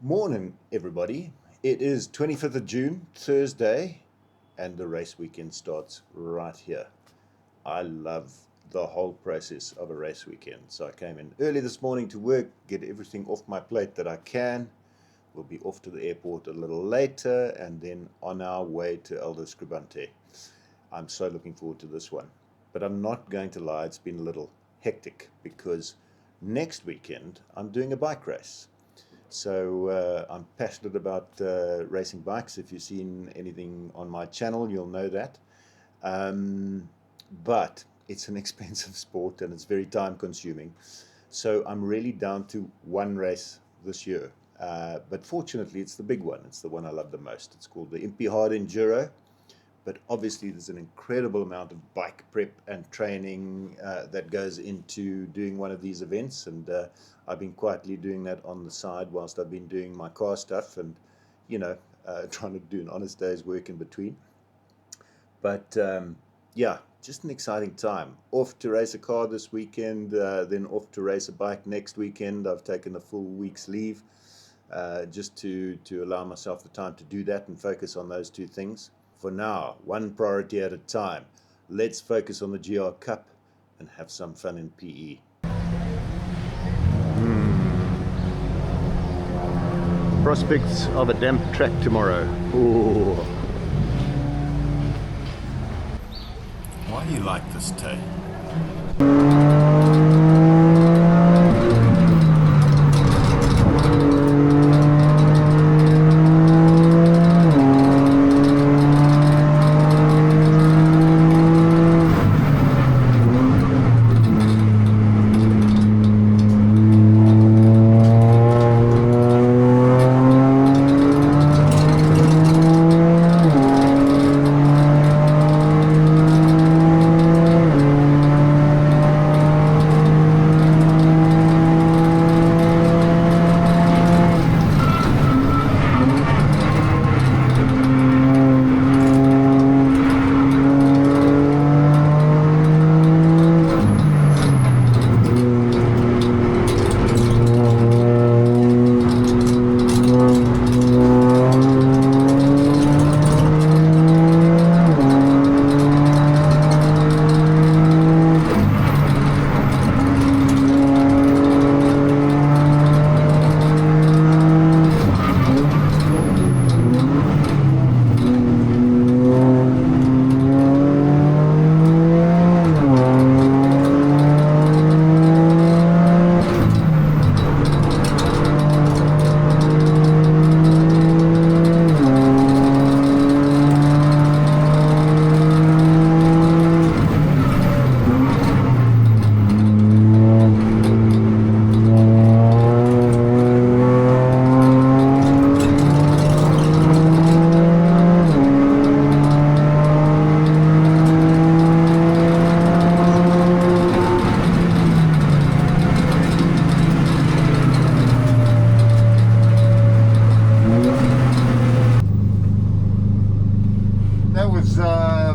Morning, everybody. It is 25th of June, Thursday, and the race weekend starts right here. I love the whole process of a race weekend. So I came in early this morning to work, get everything off my plate that I can. We'll be off to the airport a little later and then on our way to Aldo Scribante. I'm so looking forward to this one. But I'm not going to lie, it's been a little hectic because next weekend I'm doing a bike race. So I'm passionate about racing bikes. If you've seen anything on my channel, you'll know that. But it's an expensive sport and it's very time consuming. So I'm really down to one race this year. But fortunately, it's the big one. It's the one I love the most. It's called the Impihard Enduro. But obviously, there's an incredible amount of bike prep and training that goes into doing one of these events. And I've been quietly doing that on the side whilst I've been doing my car stuff and, trying to do an honest day's work in between. But yeah, just an exciting time. Off to race a car this weekend, then off to race a bike next weekend. I've taken a full week's leave just to allow myself the time to do that and focus on those two things. For now, one priority at a time. Let's focus on the GR Cup and have some fun in PE. Prospects of a damp track tomorrow. Ooh. Why do you like this, Tay?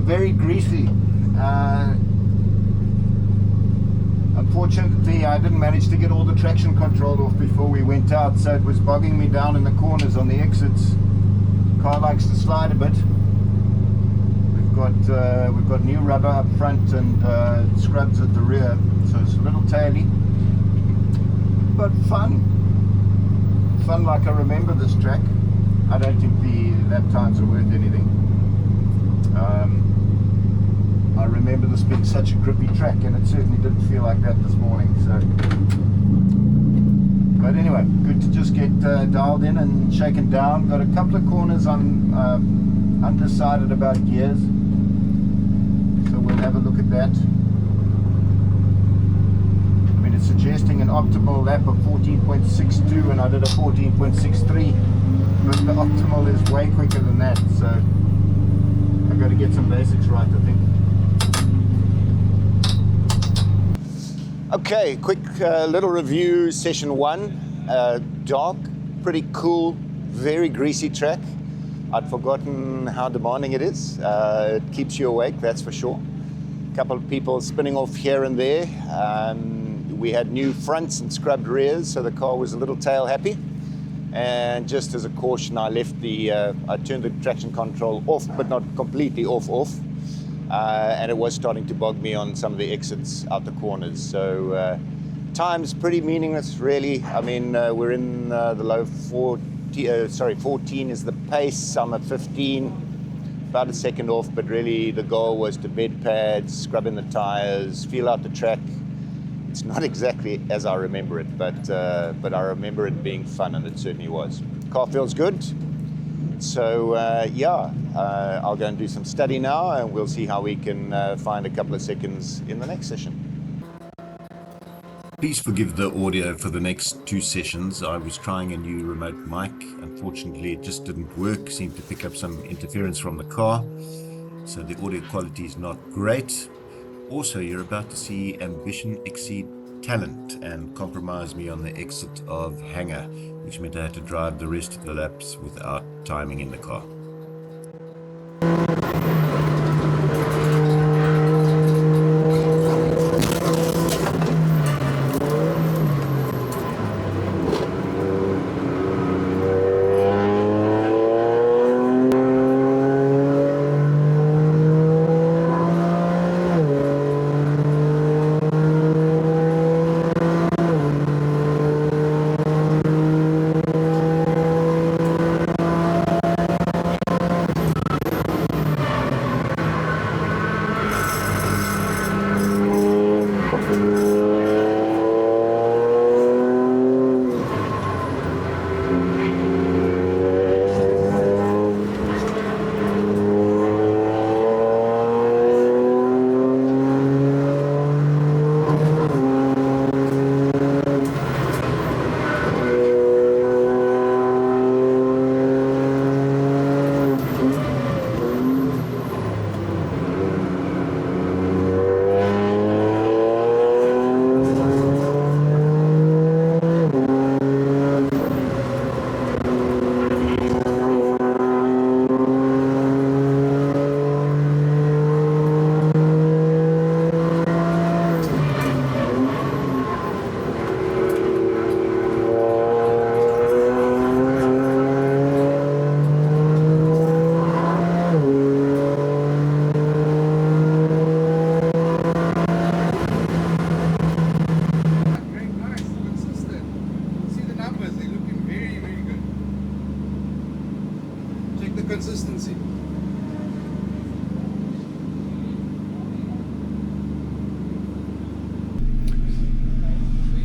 Very greasy. Unfortunately, I didn't manage to get all the traction control off before we went out, so it was bogging me down in the corners on the exits. Car likes to slide a bit. We've got new rubber up front and scrubs at the rear, so it's a little taily, but fun like I remember this track. I don't think the lap times are worth anything. I remember this being such a grippy track, and it certainly didn't feel like that this morning. So, but anyway, good to just get dialed in and shaken down. Got a couple of corners I'm undecided about gears, so we'll have a look at that. I mean, it's suggesting an optimal lap of 14.62, and I did a 14.63, but the optimal is way quicker than that. So I've got to get some basics right, I think. Okay, quick little review, session one. Dark, pretty cool, very greasy track. I'd forgotten how demanding it is. It keeps you awake, that's for sure. A couple of people spinning off here and there. We had new fronts and scrubbed rears, so the car was a little tail happy. And just as a caution, I turned the traction control off, but not completely off. And it was starting to bog me on some of the exits out the corners. So time's pretty meaningless, really. I mean, we're in the low 14 is the pace. I'm at 15, about a second off, but really the goal was to bed pads, scrub in the tires, feel out the track. It's not exactly as I remember it, but I remember it being fun, and it certainly was. Car feels good. So I'll go and do some study now, and we'll see how we can find a couple of seconds in the next session. Please forgive the audio for the next 2 sessions. I was trying a new remote mic. Unfortunately, it just didn't work. Seemed to pick up some interference from the car, so the audio quality is not great. Also, you're about to see ambition exceed talent and compromise me on the exit of Hangar, which meant I had to drive the rest of the laps without timing in the car. Consistency.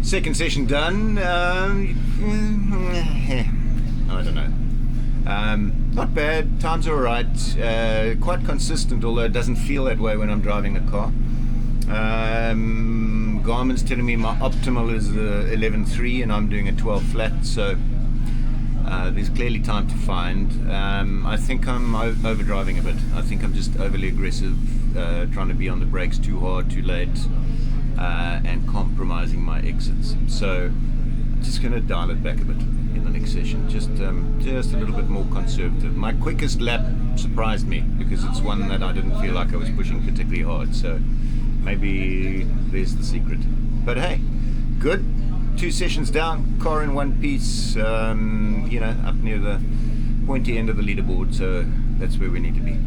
Second session done. I don't know. Not bad. Times are alright. Quite consistent, although it doesn't feel that way when I'm driving the car. Garmin's telling me my optimal is 11.3 and I'm doing a 12 flat, so there's clearly time to find. I think I'm overdriving a bit. I think I'm just overly aggressive, trying to be on the brakes too hard, too late, and compromising my exits. So I'm just going to dial it back a bit in the next session. Just a little bit more conservative. My quickest lap surprised me because it's one that I didn't feel like I was pushing particularly hard. So maybe there's the secret. But hey, good. 2 sessions down, car in one piece, up near the pointy end of the leaderboard, so that's where we need to be.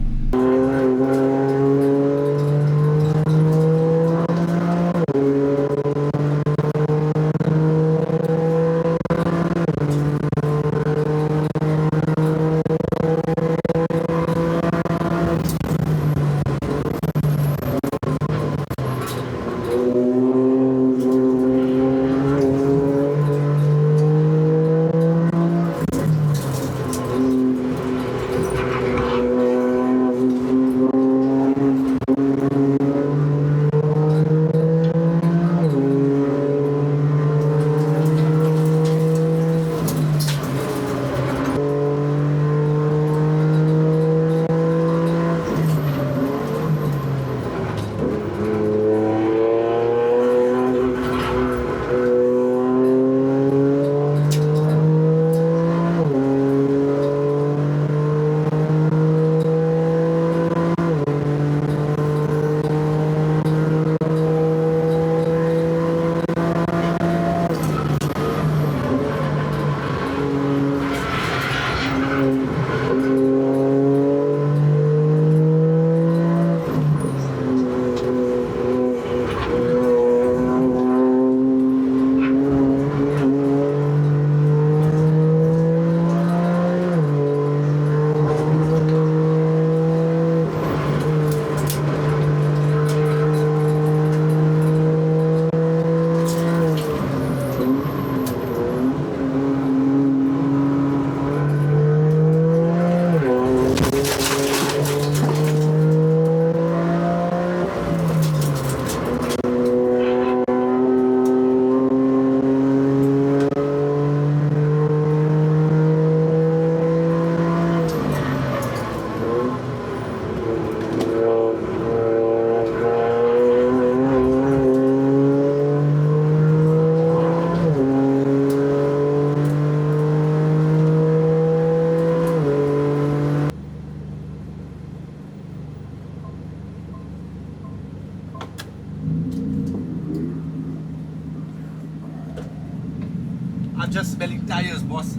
just smelling tires, boss.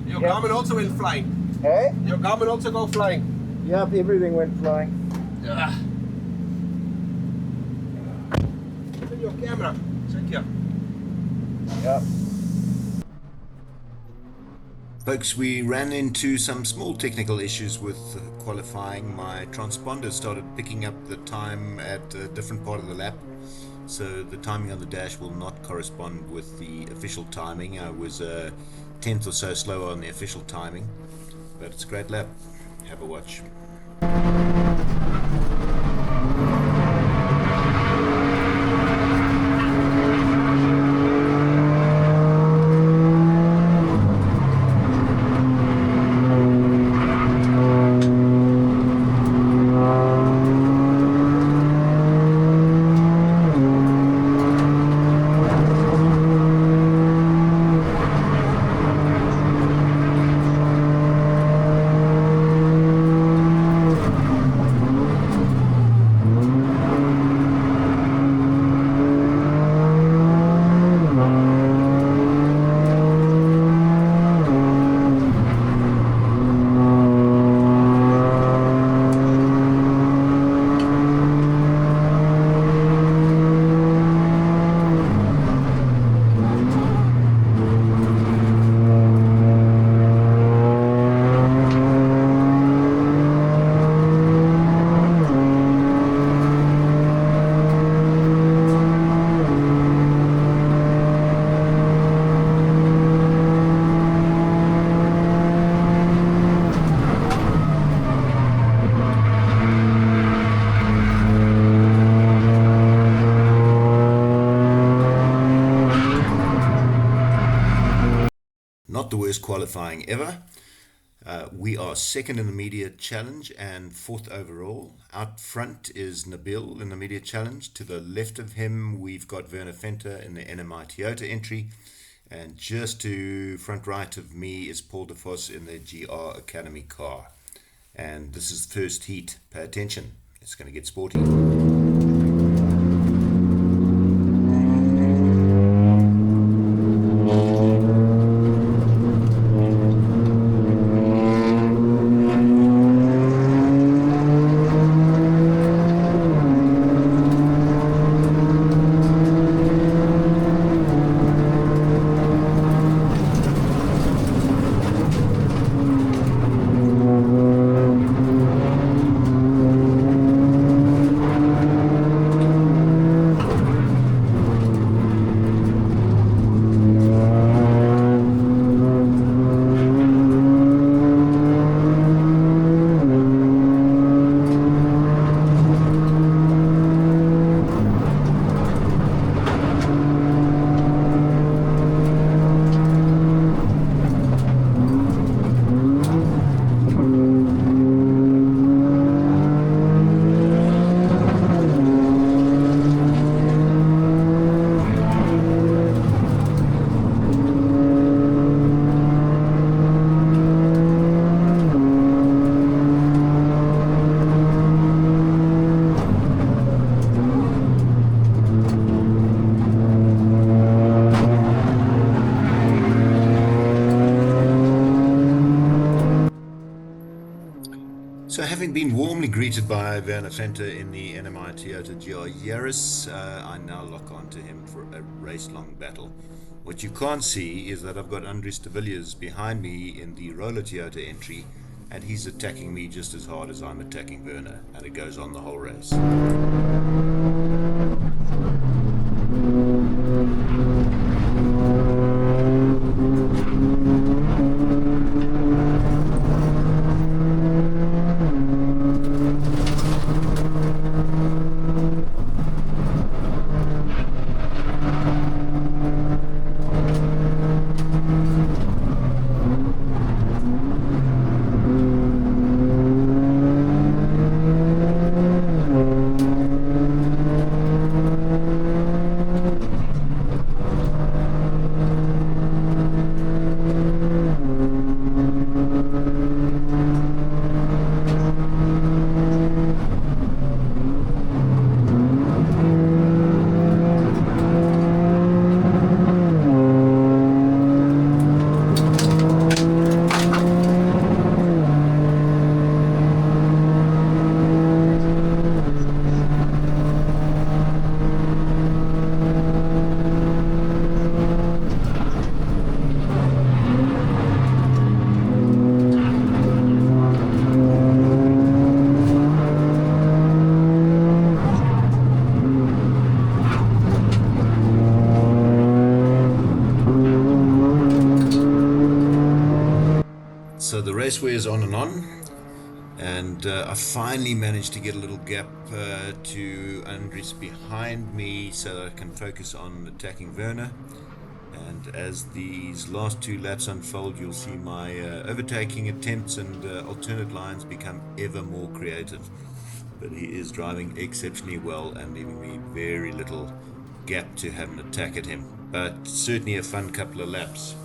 Your Yeah. Garmin also went flying. Hey? Your Garmin also go flying. Yep, everything went flying. Yeah. Even your camera. Check here. Yep. Folks, we ran into some small technical issues with qualifying. My transponder started picking up the time at a different part of the lap, so the timing on the dash will not correspond with the official timing. I was a tenth or so slower on the official timing, but it's a great lap. Have a watch. Not the worst qualifying ever. We are second in the media challenge and fourth overall. Out front is Nabil in the media challenge. To the left of him, we've got Werner Venter in the NMI Toyota entry. And just to front right of me is Paul de Vos in the GR Academy car. And this is the first heat. Pay attention. It's going to get sporty. So having been warmly greeted by Werner Venter in the NMI Toyota GR Yaris, I now lock on to him for a race-long battle. What you can't see is that I've got Andries de Villiers behind me in the Rola Toyota entry, and he's attacking me just as hard as I'm attacking Werner, and it goes on the whole race. So the race wears on, and I finally managed to get a little gap to Andries behind me so that I can focus on attacking Werner. And as these last 2 laps unfold, you'll see my overtaking attempts and alternate lines become ever more creative. But he is driving exceptionally well and leaving me very little gap to have an attack at him. But certainly a fun couple of laps.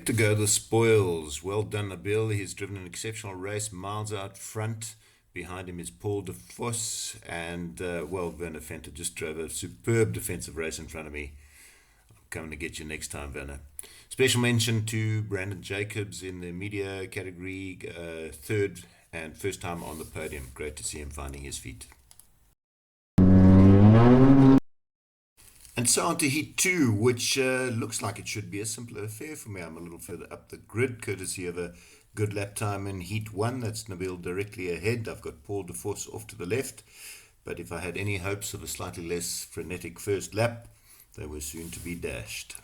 To go the spoils. Well done, Nabil. He's driven an exceptional race, miles out front. Behind him is Paul de Vos, and Werner Venter just drove a superb defensive race in front of me. I'm coming to get you next time, Werner. Special mention to Brandon Jacobs in the media category, third and first time on the podium. Great to see him finding his feet. And so on to Heat 2, which looks like it should be a simpler affair for me. I'm a little further up the grid, courtesy of a good lap time in Heat 1. That's Nabil directly ahead. I've got Paul de Vos off to the left. But if I had any hopes of a slightly less frenetic first lap, they were soon to be dashed.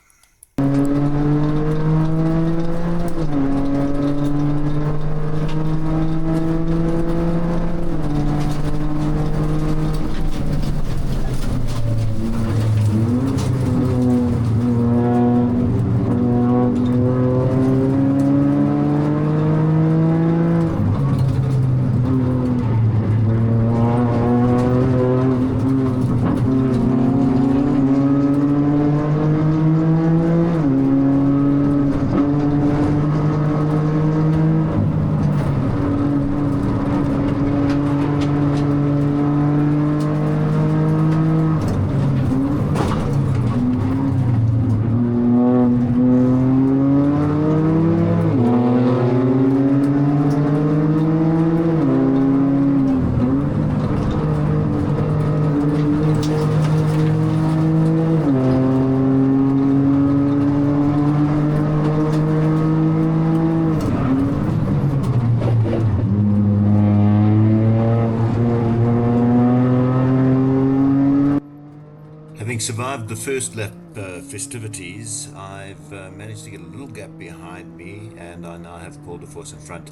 survived the first lap festivities, I've managed to get a little gap behind me, and I now have Paul de Vos in front.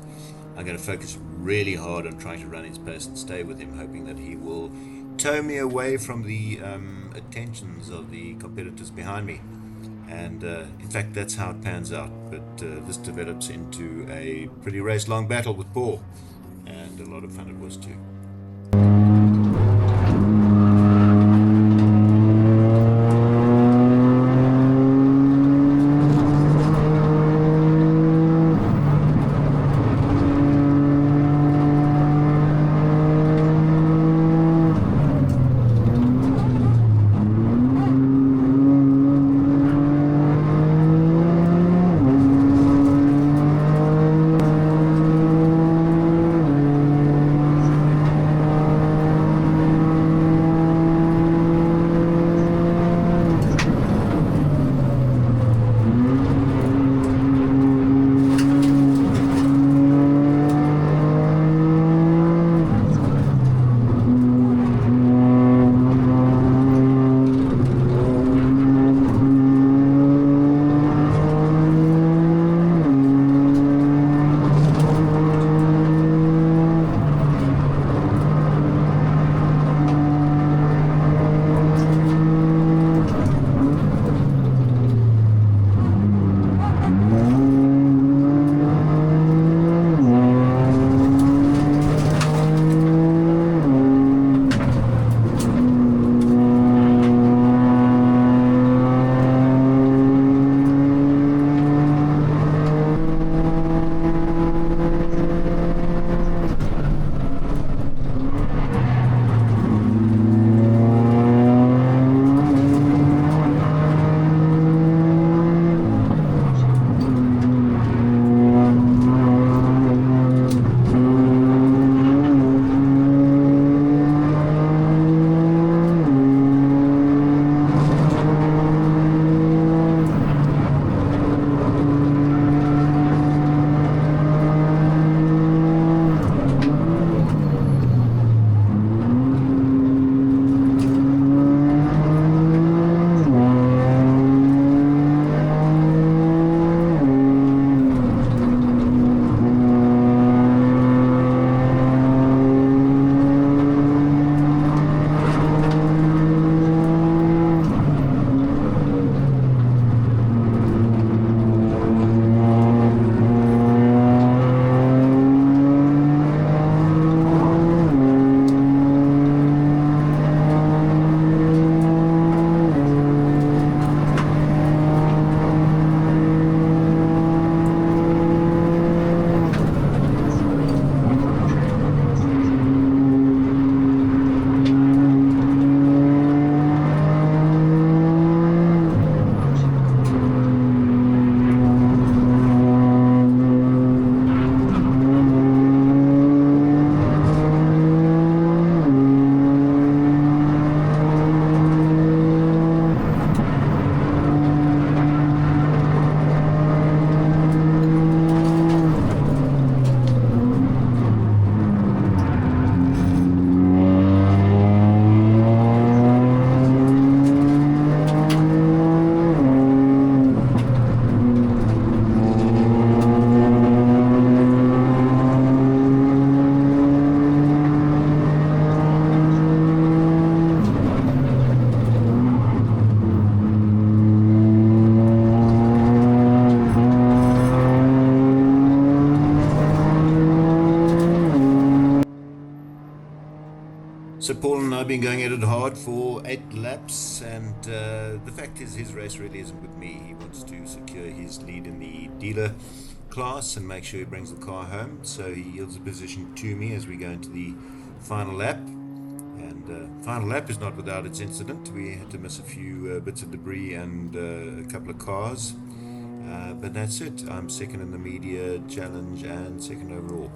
I'm going to focus really hard on trying to run his pace and stay with him, hoping that he will tow me away from the attentions of the competitors behind me. And in fact, that's how it pans out. But this develops into a pretty race-long battle with Paul, and a lot of fun it was too. So Paul and I have been going at it hard for 8 laps, and the fact is his race really isn't with me. He wants to secure his lead in the dealer class and make sure he brings the car home. So he yields a position to me as we go into the final lap. And final lap is not without its incident. We had to miss a few bits of debris and a couple of cars. But that's it. I'm second in the media challenge and second overall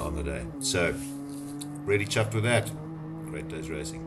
on the day. So, really chuffed with that. Great day's racing.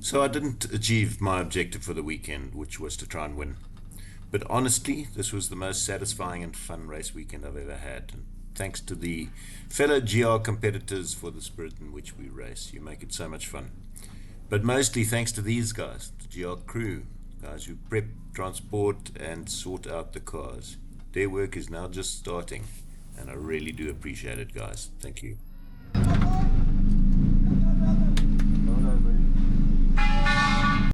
So I didn't achieve my objective for the weekend, which was to try and win. But honestly, this was the most satisfying and fun race weekend I've ever had. And thanks to the fellow GR competitors for the spirit in which we race. You make it so much fun. But mostly thanks to these guys, the GR crew, guys who prep, transport, and sort out the cars. Their work is now just starting, and I really do appreciate it, guys. Thank you.